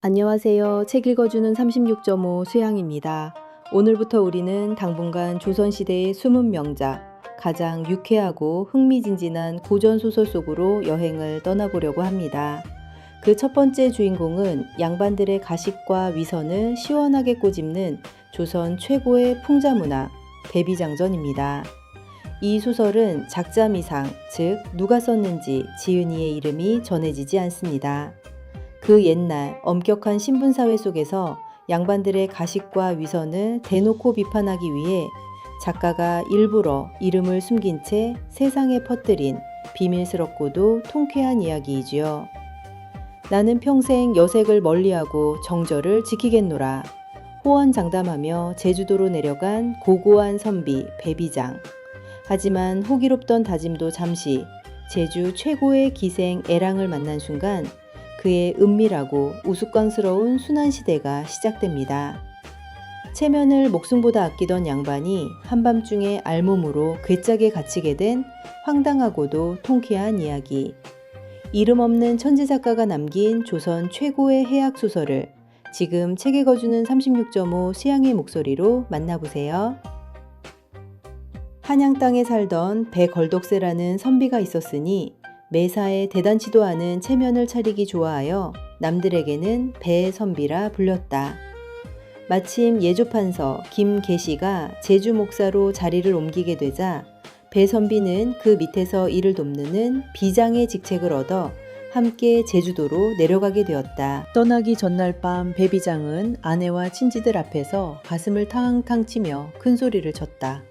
안녕하세요. 책 읽어주는 36.5 수양입니다. 오늘부터 우리는 당분간 조선시대의 숨은 명작, 가장 유쾌하고 흥미진진한 고전소설 속으로 여행을 떠나보려고 합니다. 그 첫 번째 주인공은 양반들의 가식과 위선을 시원하게 꼬집는 조선 최고의 풍자문학, 배비장전입니다. 이 소설은 작자미상, 즉 누가 썼는지 지은이의 이름이 전해지지 않습니다. 그 옛날 엄격한 신분사회 속에서 양반들의 가식과 위선을 대놓고 비판하기 위해 작가가 일부러 이름을 숨긴 채 세상에 퍼뜨린 비밀스럽고도 통쾌한 이야기이지요. 나는 평생 여색을 멀리하고 정절을 지키겠노라. 호언장담하며 제주도로 내려간 고고한 선비 배비장. 하지만 호기롭던 다짐도 잠시 제주 최고의 기생 애랑을 만난 순간 그의 은밀하고 우스꽝스러운 순환시대가 시작됩니다. 체면을 목숨보다 아끼던 양반이 한밤중에 알몸으로 괴짝에 갇히게 된 황당하고도 통쾌한 이야기. 이름 없는 천재작가가 남긴 조선 최고의 해학소설을 지금 책 읽어주는 36.5 수양의 목소리로 만나보세요. 한양 땅에 살던 배걸덕새라는 선비가 있었으니 매사에 대단치도 않은 체면을 차리기 좋아하여 남들에게는 배선비라 불렸다. 마침 예조판서 김계시가 제주 목사로 자리를 옮기게 되자 배선비는 그 밑에서 일을 돕는 비장의 직책을 얻어 함께 제주도로 내려가게 되었다. 떠나기 전날 밤 배비장은 아내와 친지들 앞에서 가슴을 탕탕 치며 큰 소리를 쳤다.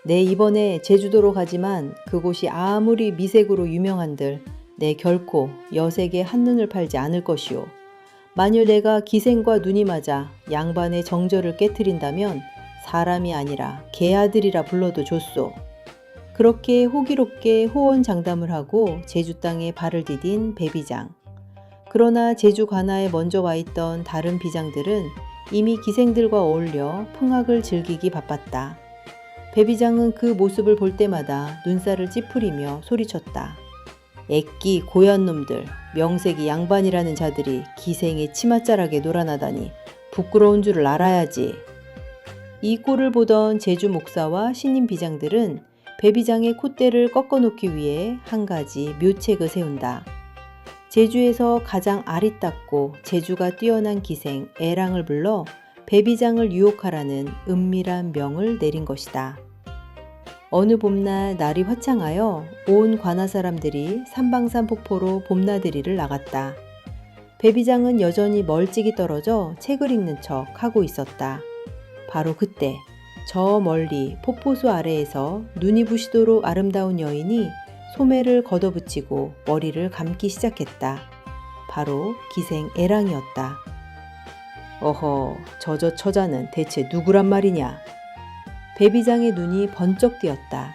내 이번에 제주도로 가지만 그곳이 아무리 미색으로 유명한들 내 결코 여색에 한눈을 팔지 않을 것이오. 만일 내가 기생과 눈이 맞아 양반의 정절을 깨트린다면 사람이 아니라 개아들이라 불러도 좋소. 그렇게 호기롭게 호언장담을 하고 제주 땅에 발을 디딘 배비장. 그러나 제주 관아에 먼저 와 있던 다른 비장들은 이미 기생들과 어울려 풍악을 즐기기 바빴다. 배비장은 그 모습을 볼 때마다 눈살을 찌푸리며 소리쳤다. 애끼 고얀 놈들, 명색이 양반이라는 자들이 기생의 치맛자락에 놀아나다니 부끄러운 줄을 알아야지. 이 꼴을 보던 제주 목사와 신임 비장들은 배비장의 콧대를 꺾어놓기 위해 한 가지 묘책을 세운다. 제주에서 가장 아리따고 재주가 뛰어난 기생 애랑을 불러 배비장을 유혹하라는 은밀한 명을 내린 것이다. 어느 봄날 날이 화창하여 온 관아 사람들이 삼방산 폭포로 봄나들이를 나갔다. 배비장은 여전히 멀찍이 떨어져 책을 읽는 척 하고 있었다. 바로 그때 저 멀리 폭포수 아래에서 눈이 부시도록 아름다운 여인이 소매를 걷어붙이고 머리를 감기 시작했다. 바로 기생 애랑이었다. 어허, 저 처자는 대체 누구란 말이냐? 배비장의 눈이 번쩍 띄었다.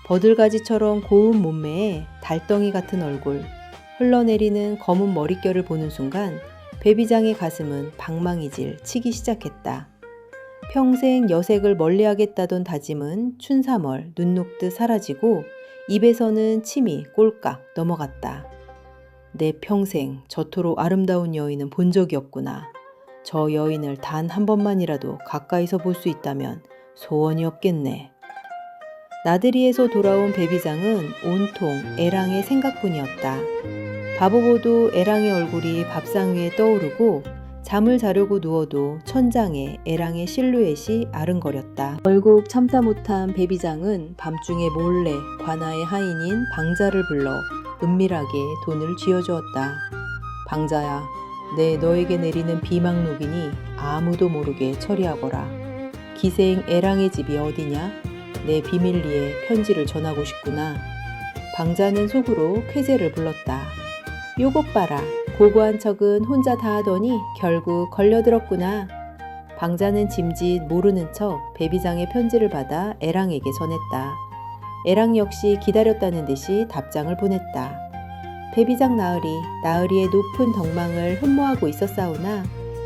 버들가지처럼 고운 몸매에 달덩이 같은 얼굴, 흘러내리는 검은 머릿결을 보는 순간 배비장의 가슴은 방망이질 치기 시작했다. 평생 여색을 멀리하겠다던 다짐은 춘삼월 눈 녹듯 사라지고 입에서는 침이 꼴깍 넘어갔다. 내 평생 저토록 아름다운 여인은 본 적이 없구나. 저 여인을 단 한 번만이라도 가까이서 볼 수 있다면 소원이 없겠네. 나들이에서 돌아온 배비장은 온통 애랑의 생각뿐이었다. 바보보도 애랑의 얼굴이 밥상 위에 떠오르고 잠을 자려고 누워도 천장에 애랑의 실루엣이 아른거렸다. 결국 참다 못한 배비장은 밤중에 몰래 관아의 하인인 방자를 불러 은밀하게 돈을 쥐어주었다. 방자야, 내 너에게 내리는 비망록이니 아무도 모르게 처리하거라. 기생 애랑의 집이 어디냐? 내 비밀리에 편지를 전하고 싶구나. 방자는 속으로 쾌재를 불렀다. 요것 봐라. 고고한 척은 혼자 다 하더니 결국 걸려들었구나. 방자는 짐짓 모르는 척 배비장의 편지를 받아 애랑에게 전했다. 애랑 역시 기다렸다는 듯이 답장을 보냈다. 배비장 나으리의 높은 덕망을 흠모하고 있었사오나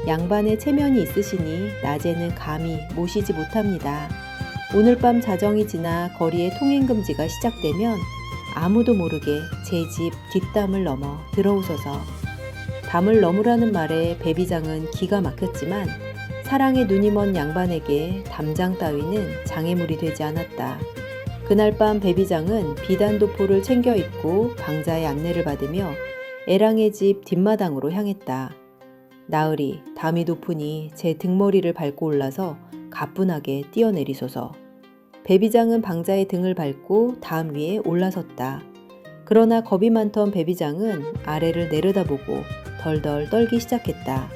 양반의 체면이 있으시니 낮에는 감히 모시지 못합니다. 오늘 밤 자정이 지나 거리에 통행금지가 시작되면 아무도 모르게 제 집 뒷담을 넘어 들어오소서. 담을 넘으라는 말에 배비장은 기가 막혔지만 사랑에 눈이 먼 양반에게 담장 따위는 장애물이 되지 않았다. 그날 밤 배비장은 비단도포를 챙겨 입고 방자의 안내를 받으며 애랑의 집 뒷마당으로 향했다. 나으리, 담이 높으니 제 등머리를 밟고 올라서 가뿐하게 뛰어내리소서. 배비장은 방자의 등을 밟고 담 위에 올라섰다. 그러나 겁이 많던 배비장은 아래를 내려다보고 덜덜 떨기 시작했다.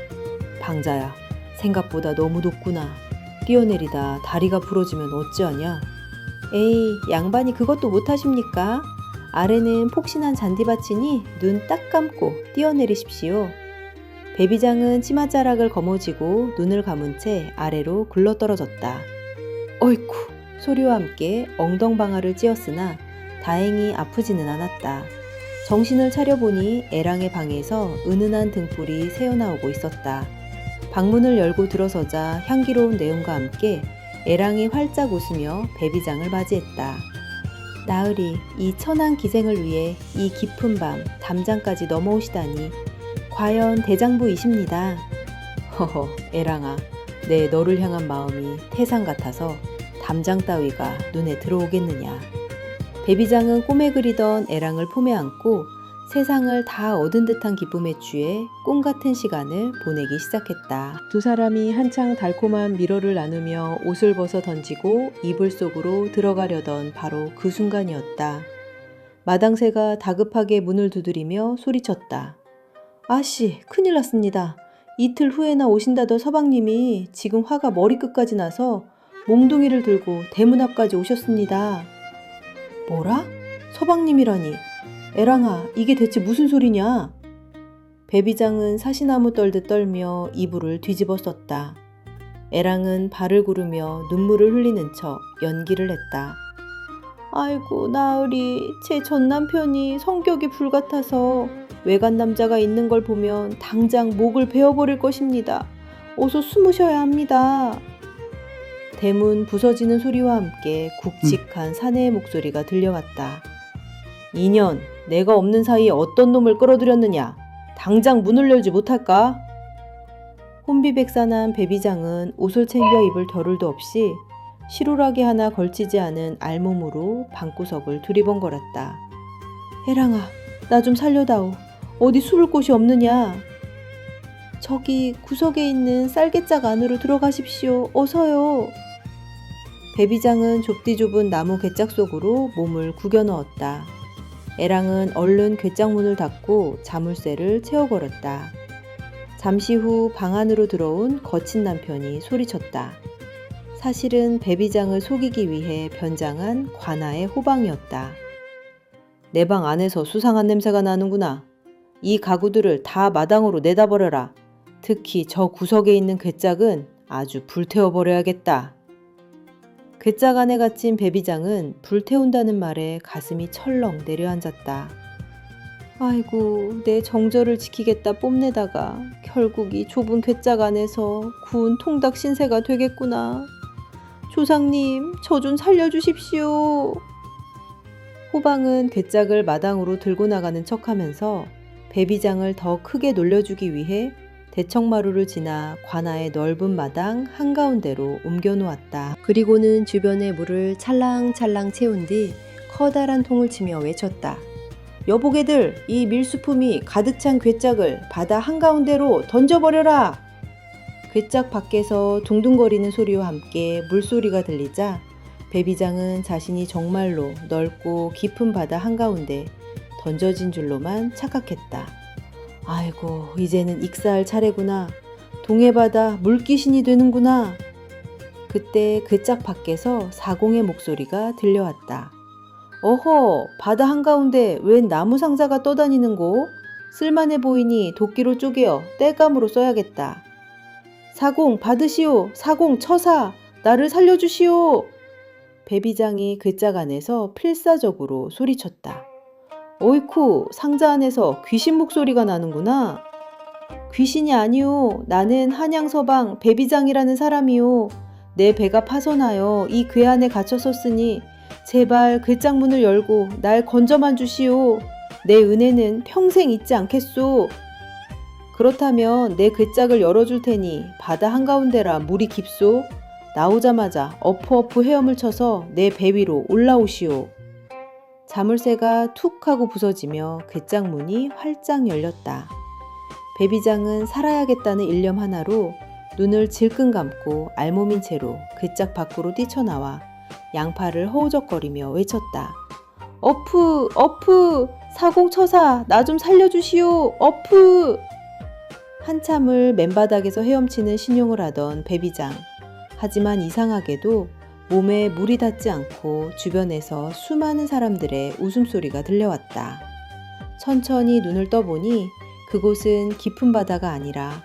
방자야, 생각보다 너무 높구나. 뛰어내리다 다리가 부러지면 어찌하냐? 에이, 양반이 그것도 못하십니까? 아래는 폭신한 잔디밭이니 눈 딱 감고 뛰어내리십시오. 배비장은 치맛자락을 거머쥐고 눈을 감은 채 아래로 굴러떨어졌다. 어이쿠! 소리와 함께 엉덩방아를 찧었으나 다행히 아프지는 않았다. 정신을 차려보니 애랑의 방에서 은은한 등불이 새어나오고 있었다. 방문을 열고 들어서자 향기로운 내용과 함께 애랑이 활짝 웃으며 배비장을 맞이했다. 나으리, 이 천한 기생을 위해 이 깊은 밤 담장까지 넘어오시다니 과연 대장부이십니다. 허허, 애랑아, 내 너를 향한 마음이 태산 같아서 담장 따위가 눈에 들어오겠느냐. 배비장은 꿈에 그리던 애랑을 품에 안고 세상을 다 얻은 듯한 기쁨에 취해 꿈 같은 시간을 보내기 시작했다. 두 사람이 한창 달콤한 미러를 나누며 옷을 벗어 던지고 이불 속으로 들어가려던 바로 그 순간이었다. 마당새가 다급하게 문을 두드리며 소리쳤다. 아씨, 큰일 났습니다. 이틀 후에나 오신다던 서방님이 지금 화가 머리끝까지 나서 몽둥이를 들고 대문 앞까지 오셨습니다. 뭐라? 서방님이라니. 애랑아, 이게 대체 무슨 소리냐? 배비장은 사시나무 떨듯 떨며 이불을 뒤집어 썼다. 애랑은 발을 구르며 눈물을 흘리는 척 연기를 했다. 아이고, 나으리, 제 전남편이 성격이 불같아서 외간 남자가 있는 걸 보면 당장 목을 베어버릴 것입니다. 어서 숨으셔야 합니다. 대문 부서지는 소리와 함께 굵직한 사내의 목소리가 들려왔다. 2년, 내가 없는 사이에 어떤 놈을 끌어들였느냐? 당장 문을 열지 못할까? 혼비백산한 배비장은 옷을 챙겨 입을 겨를도 없이 시루라기 하나 걸치지 않은 알몸으로 방구석을 두리번거렸다. 애랑아, 나 좀 살려다오. 어디 숨을 곳이 없느냐? 저기 구석에 있는 쌀개짝 안으로 들어가십시오. 어서요. 배비장은 좁디 좁은 나무 괴짝 속으로 몸을 구겨 넣었다. 애랑은 얼른 괴짝문을 닫고 자물쇠를 채워걸었다. 잠시 후 방 안으로 들어온 거친 남편이 소리쳤다. 사실은 배비장을 속이기 위해 변장한 관아의 호방이었다. 내 방 안에서 수상한 냄새가 나는구나. 이 가구들을 다 마당으로 내다버려라. 특히 저 구석에 있는 괴짝은 아주 불태워버려야겠다. 괴짝 안에 갇힌 배비장은 불태운다는 말에 가슴이 철렁 내려앉았다. 아이고, 내 정절을 지키겠다 뽐내다가 결국 이 좁은 괴짝 안에서 구운 통닭 신세가 되겠구나. 조상님, 저 좀 살려주십시오. 호방은 괴짝을 마당으로 들고 나가는 척하면서 배비장을 더 크게 놀려주기 위해 대청마루를 지나 관아의 넓은 마당 한가운데로 옮겨놓았다. 그리고는 주변의 물을 찰랑찰랑 채운 뒤 커다란 통을 치며 외쳤다. 여보게들, 이 밀수품이 가득 찬 괴짝을 바다 한가운데로 던져버려라! 괴짝 밖에서 둥둥거리는 소리와 함께 물소리가 들리자 배비장은 자신이 정말로 넓고 깊은 바다 한가운데 던져진 줄로만 착각했다. 아이고, 이제는 익사할 차례구나. 동해바다 물귀신이 되는구나. 그때 괴짝 밖에서 사공의 목소리가 들려왔다. 어허, 바다 한가운데 웬 나무 상자가 떠다니는고? 쓸만해 보이니 도끼로 쪼개어 땔감으로 써야겠다. 사공 받으시오. 사공 처사. 나를 살려주시오. 배비장이 괴짝 안에서 필사적으로 소리쳤다. 어이쿠, 상자 안에서 귀신 목소리가 나는구나. 귀신이 아니오. 나는 한양서방 배비장이라는 사람이오. 내 배가 파손하여 이 괴 안에 갇혔었으니 제발 괴짝 문을 열고 날 건져만 주시오. 내 은혜는 평생 잊지 않겠소. 그렇다면 내 괴짝을 열어줄 테니 바다 한가운데라 물이 깊소. 나오자마자 어프어프 헤엄을 쳐서 내 배 위로 올라오시오. 자물쇠가 툭 하고 부서지며 괴짝 문이 활짝 열렸다. 베비장은 살아야겠다는 일념 하나로 눈을 질끈 감고 알몸인 채로 괴짝 밖으로 뛰쳐나와 양팔을 허우적거리며 외쳤다. 어프! 어프! 사공처사! 나 좀 살려주시오! 어프! 한참을 맨바닥에서 헤엄치는 신용을 하던 베비장. 하지만 이상하게도 몸에 물이 닿지 않고 주변에서 수많은 사람들의 웃음소리가 들려왔다. 천천히 눈을 떠보니 그곳은 깊은 바다가 아니라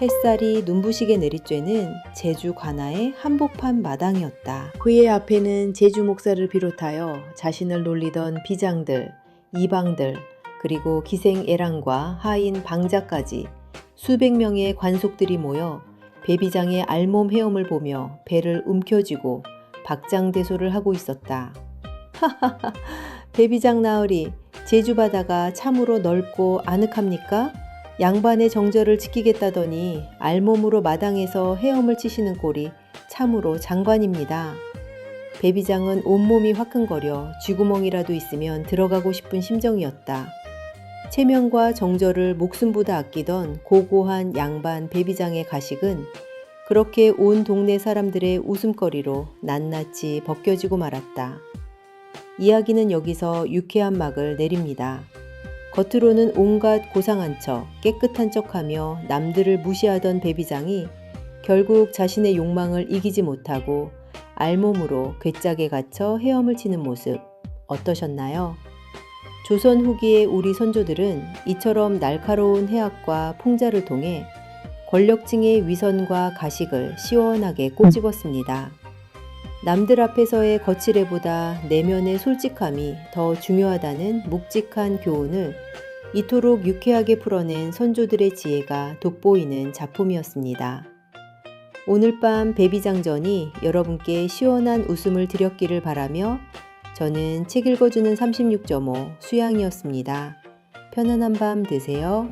햇살이 눈부시게 내리쬐는 제주 관아의 한복판 마당이었다. 그의 앞에는 제주 목사를 비롯하여 자신을 놀리던 비장들, 이방들, 그리고 기생 애랑과 하인 방자까지 수백 명의 관속들이 모여 베비장의 알몸 헤엄을 보며 배를 움켜쥐고 박장대소를 하고 있었다. 하하하, 베비장 나으리, 제주 바다가 참으로 넓고 아늑합니까? 양반의 정절을 지키겠다더니 알몸으로 마당에서 헤엄을 치시는 꼴이 참으로 장관입니다. 베비장은 온몸이 화끈거려 쥐구멍이라도 있으면 들어가고 싶은 심정이었다. 체면과 정절을 목숨보다 아끼던 고고한 양반 베비장의 가식은 그렇게 온 동네 사람들의 웃음거리로 낱낱이 벗겨지고 말았다. 이야기는 여기서 유쾌한 막을 내립니다. 겉으로는 온갖 고상한 척, 깨끗한 척하며 남들을 무시하던 베비장이 결국 자신의 욕망을 이기지 못하고 알몸으로 괴짝에 갇혀 헤엄을 치는 모습 어떠셨나요? 조선 후기의 우리 선조들은 이처럼 날카로운 해학과 풍자를 통해 권력층의 위선과 가식을 시원하게 꼬집었습니다. 남들 앞에서의 거칠애보다 내면의 솔직함이 더 중요하다는 묵직한 교훈을 이토록 유쾌하게 풀어낸 선조들의 지혜가 돋보이는 작품이었습니다. 오늘 밤 베비장전이 여러분께 시원한 웃음을 드렸기를 바라며 저는 책 읽어주는 36.5 수양이었습니다. 편안한 밤 되세요.